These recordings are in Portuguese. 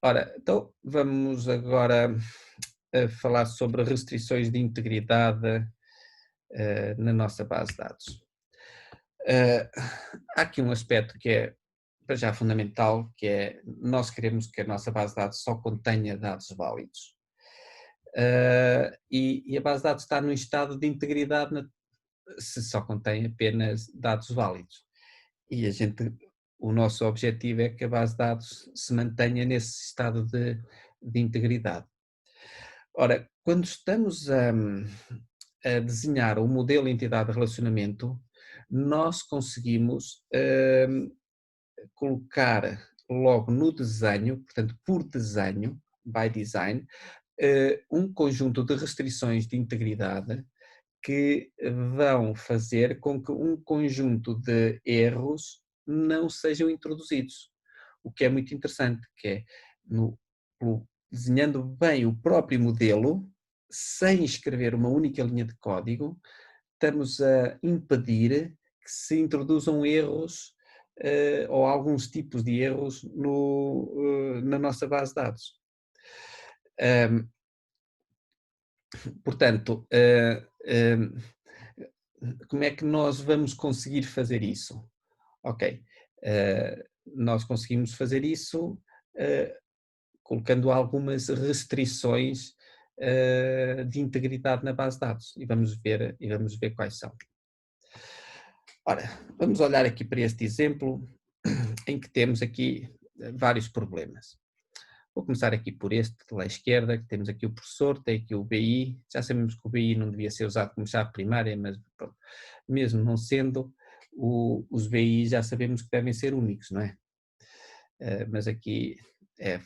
Ora, então vamos agora falar sobre restrições de integridade na nossa base de dados. Há aqui um aspecto que é para já fundamental, que é nós queremos que a nossa base de dados só contenha dados válidos. E a base de dados está num estado de integridade se só contém apenas dados válidos. E o nosso objetivo é que a base de dados se mantenha nesse estado de integridade. Ora, quando estamos a desenhar o modelo entidade de relacionamento, nós conseguimos colocar logo no desenho, portanto por desenho, by design, um conjunto de restrições de integridade que vão fazer com que um conjunto de erros não sejam introduzidos. O que é muito interessante, que é desenhando bem o próprio modelo, sem escrever uma única linha de código, estamos a impedir que se introduzam erros ou alguns tipos de erros na nossa base de dados. Portanto, como é que nós vamos conseguir fazer isso? Ok, nós conseguimos fazer isso colocando algumas restrições de integridade na base de dados e vamos ver quais são. Ora, vamos olhar aqui para este exemplo em que temos aqui vários problemas. Vou começar aqui por este, lá à esquerda, que temos aqui o professor, tem aqui o BI, já sabemos que o BI não devia ser usado como chave primária, mas pronto, mesmo não sendo, os BI já sabemos que devem ser únicos, não é? Mas aqui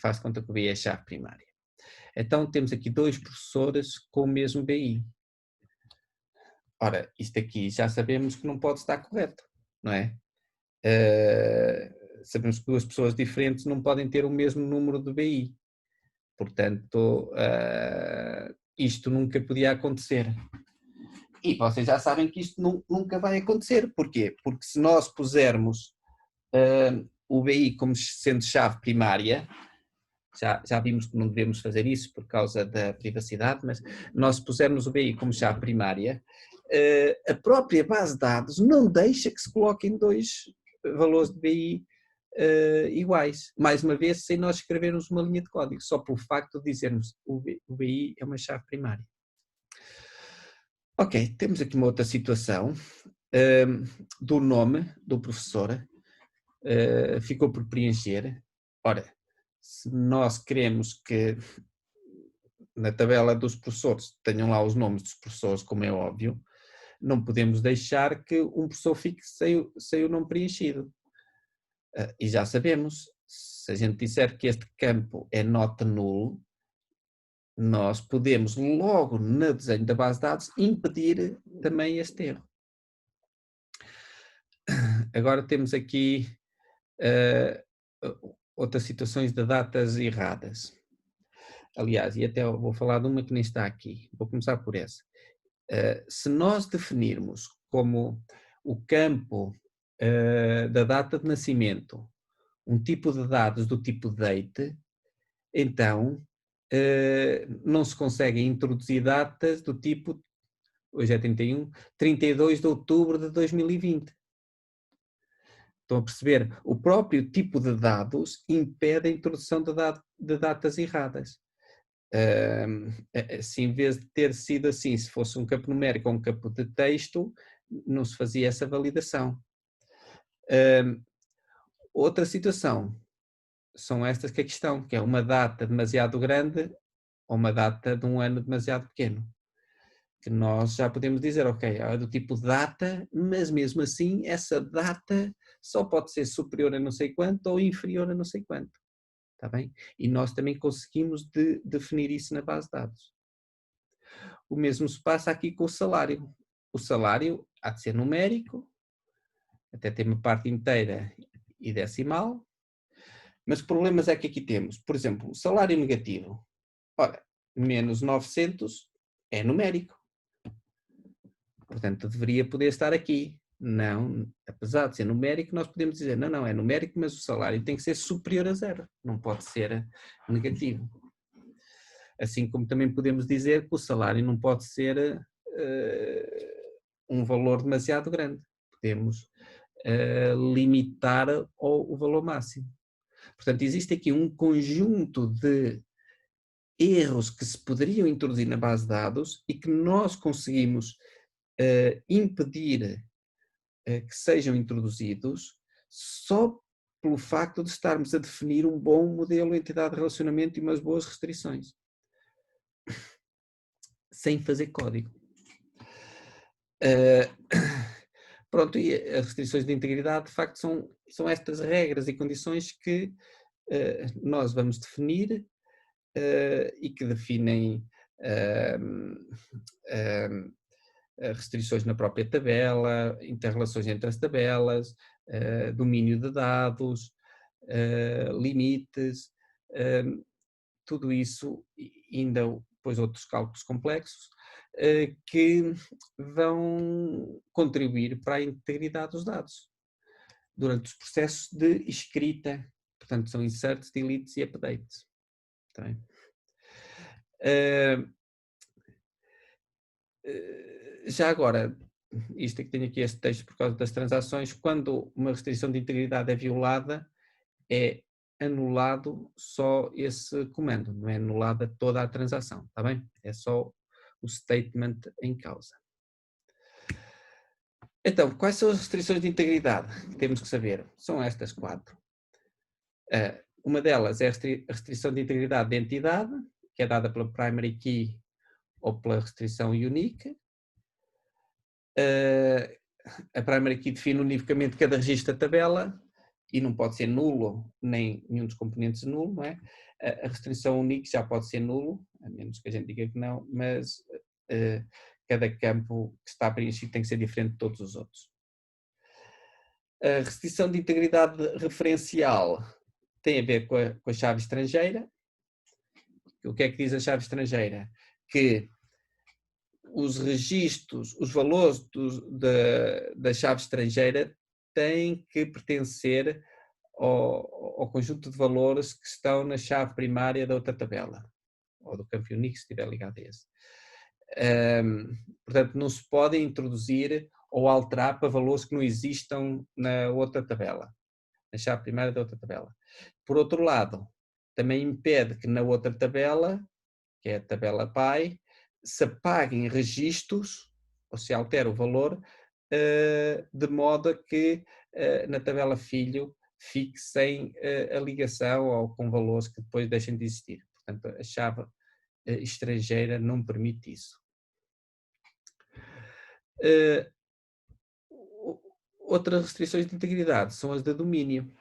faz conta que o BI é chave primária. Então temos aqui dois professores com o mesmo BI. Ora, isto aqui já sabemos que não pode estar correto, não é? Sabemos que duas pessoas diferentes não podem ter o mesmo número de BI. Portanto, isto nunca podia acontecer. E vocês já sabem que isto nunca vai acontecer. Porquê? Porque se nós pusermos o BI como sendo chave primária, já vimos que não devemos fazer isso por causa da privacidade, mas nós pusermos o BI como chave primária, a própria base de dados não deixa que se coloquem dois valores de BI iguais. Mais uma vez, sem nós escrevermos uma linha de código, só pelo facto de dizermos o BI é uma chave primária. Ok, temos aqui uma outra situação do nome do professor, ficou por preencher. Ora, se nós queremos que na tabela dos professores tenham lá os nomes dos professores, como é óbvio, não podemos deixar que um professor fique sem o nome preenchido. E já sabemos, se a gente disser que este campo é not null, nós podemos logo no desenho da base de dados impedir também este erro. Agora temos aqui outras situações de datas erradas. Aliás, e até vou falar de uma que nem está aqui. Vou começar por essa. Se nós definirmos como o campo da data de nascimento um tipo de dados do tipo date, então não se conseguem introduzir datas do tipo, hoje é 32 de outubro de 2020. Estão a perceber? O próprio tipo de dados impede a introdução de datas erradas. Se em vez de ter sido assim, se fosse um campo numérico ou um campo de texto, não se fazia essa validação. Outra situação são estas que aqui estão, que é uma data demasiado grande ou uma data de um ano demasiado pequeno. Que nós já podemos dizer, ok, é do tipo data, mas mesmo assim essa data só pode ser superior a não sei quanto ou inferior a não sei quanto. Está bem? E nós também conseguimos definir isso na base de dados. O mesmo se passa aqui com o salário. O salário há de ser numérico, até tem uma parte inteira e decimal, mas problemas é que aqui temos. Por exemplo, o salário negativo. Ora, menos 900 é numérico. Portanto, deveria poder estar aqui. Não, apesar de ser numérico, nós podemos dizer, não, não, é numérico, mas o salário tem que ser superior a zero, não pode ser negativo. Assim como também podemos dizer que o salário não pode ser um valor demasiado grande. Podemos limitar o valor máximo. Portanto, existe aqui um conjunto de erros que se poderiam introduzir na base de dados e que nós conseguimos impedir que sejam introduzidos só pelo facto de estarmos a definir um bom modelo entidade de relacionamento e umas boas restrições, sem fazer código. Pronto, e as restrições de integridade, de facto, são estas regras e condições que nós vamos definir e que definem restrições na própria tabela, interrelações entre as tabelas, domínio de dados, limites, tudo isso, e ainda depois outros cálculos complexos, que vão contribuir para a integridade dos dados durante os processos de escrita, portanto são inserts, deletes e updates. Tá bem? Já agora, isto é que tenho aqui este texto por causa das transações, quando uma restrição de integridade é violada, é anulado só esse comando, não é anulada toda a transação, está bem? É só o statement em causa. Então, quais são as restrições de integridade que temos que saber? São estas 4. Uma delas é a restrição de integridade de entidade, que é dada pela primary key ou pela restrição unique. A primary key define unicamente cada registro da tabela e não pode ser nulo, nem nenhum dos componentes nulo, não é? A restrição unique já pode ser nulo, a menos que a gente diga que não, mas cada campo que está preenchido tem que ser diferente de todos os outros. A restrição de integridade referencial tem a ver com a chave estrangeira. O que é que diz a chave estrangeira? Que os registros, os valores da chave estrangeira têm que pertencer ao conjunto de valores que estão na chave primária da outra tabela, ou do campo unique, se estiver ligado a esse. Portanto, não se podem introduzir ou alterar para valores que não existam na outra tabela, na chave primária da outra tabela. Por outro lado, também impede que na outra tabela, que é a tabela pai, se apaguem registros, ou se altere o valor, de modo a que na tabela filho fique sem a ligação ou com valores que depois deixem de existir. Portanto, a chave estrangeira não permite isso. Outras restrições de integridade são as de domínio.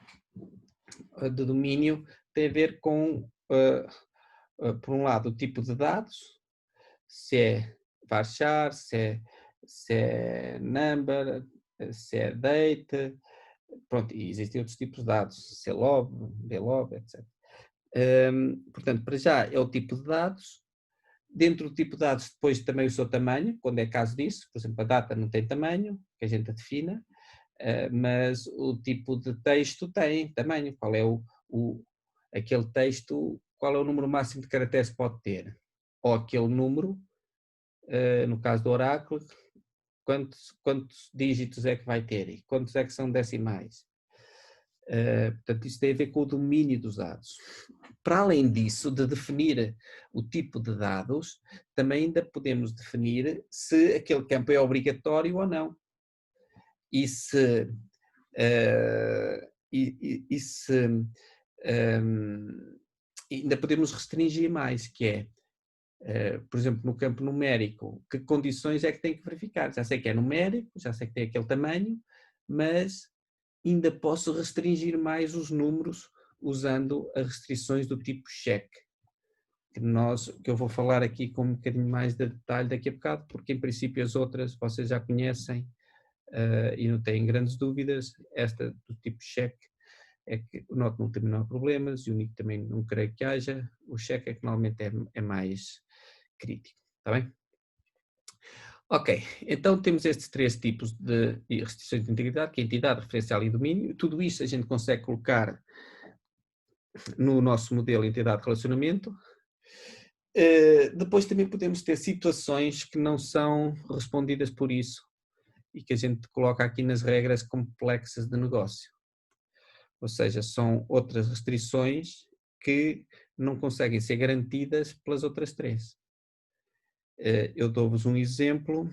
A de domínio tem a ver com, por um lado, o tipo de dados, se é varchar, se é number, se é date, pronto, e existem outros tipos de dados, CLOB, BLOB, etc. Portanto, para já é o tipo de dados. Dentro do tipo de dados, depois também o seu tamanho, quando é caso disso, por exemplo, a data não tem tamanho, que a gente a defina, mas o tipo de texto tem tamanho, qual é aquele texto, qual é o número máximo de caracteres que pode ter, ou aquele número, no caso do oráculo, quantos dígitos é que vai ter e quantos é que são decimais. Portanto, isso tem a ver com o domínio dos dados. Para além disso, de definir o tipo de dados, também ainda podemos definir se aquele campo é obrigatório ou não. E se, ainda podemos restringir mais, que é, por exemplo, no campo numérico, que condições é que tem que verificar? Já sei que é numérico, já sei que tem aquele tamanho, mas ainda posso restringir mais os números usando as restrições do tipo check, que eu vou falar aqui com um bocadinho mais de detalhe daqui a bocado, porque em princípio as outras vocês já conhecem e não têm grandes dúvidas. Esta do tipo check é que o not não há problemas e o unique também não creio que haja. O check é que normalmente é mais crítico, está bem? Ok, então temos estes três tipos de restrições de integridade, que é entidade, referencial e domínio. Tudo isto a gente consegue colocar no nosso modelo entidade de relacionamento. Depois também podemos ter situações que não são respondidas por isso e que a gente coloca aqui nas regras complexas de negócio. Ou seja, são outras restrições que não conseguem ser garantidas pelas outras três. Eu dou-vos um exemplo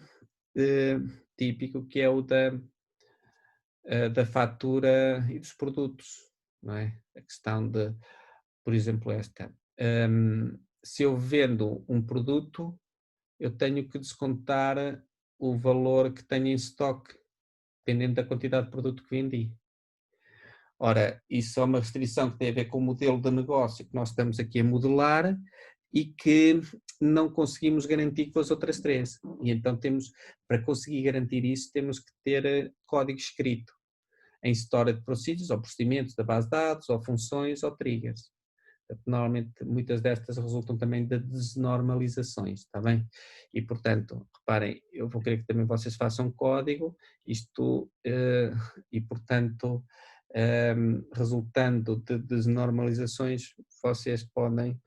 típico, que é o da fatura e dos produtos, não é? A questão de, por exemplo, esta. Se eu vendo um produto, eu tenho que descontar o valor que tenho em estoque, dependendo da quantidade de produto que vendi. Ora, isso é uma restrição que tem a ver com o modelo de negócio que nós estamos aqui a modelar e que não conseguimos garantir com as outras três. E então para conseguir garantir isso, temos que ter código escrito em Stored Procedures, ou procedimentos da base de dados, ou funções, ou triggers. Normalmente, muitas destas resultam também de desnormalizações, está bem? E, portanto, reparem, eu vou querer que também vocês façam código, e, portanto, resultando de desnormalizações, vocês podem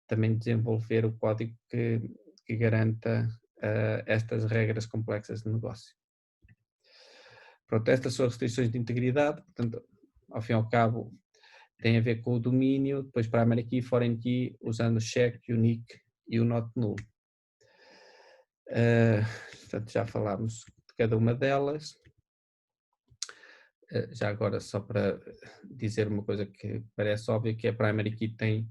também desenvolver o código que garanta estas regras complexas de negócio. Pronto, estas são as restrições de integridade, portanto, ao fim e ao cabo, tem a ver com o domínio, depois primary key, foreign key, usando o check, unique e o not null. Portanto, já falámos de cada uma delas. Já agora, só para dizer uma coisa que parece óbvia, que a primary key tem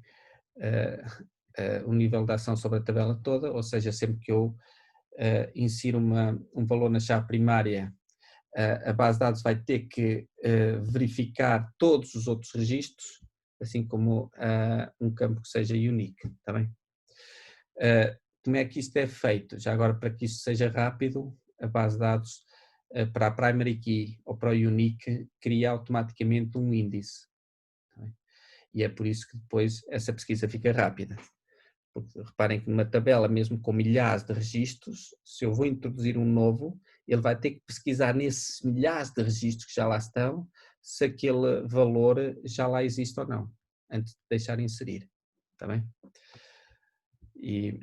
um nível de ação sobre a tabela toda, ou seja, sempre que eu insiro um valor na chave primária, a base de dados vai ter que verificar todos os outros registros, assim como um campo que seja unique, está bem? Como é que isto é feito? Já agora, para que isto seja rápido, a base de dados para a primary key ou para o unique cria automaticamente um índice. Tá bem? E é por isso que depois essa pesquisa fica rápida. Porque reparem que numa tabela, mesmo com milhares de registros, se eu vou introduzir um novo, ele vai ter que pesquisar nesses milhares de registros que já lá estão, se aquele valor já lá existe ou não, antes de deixar inserir, está bem? E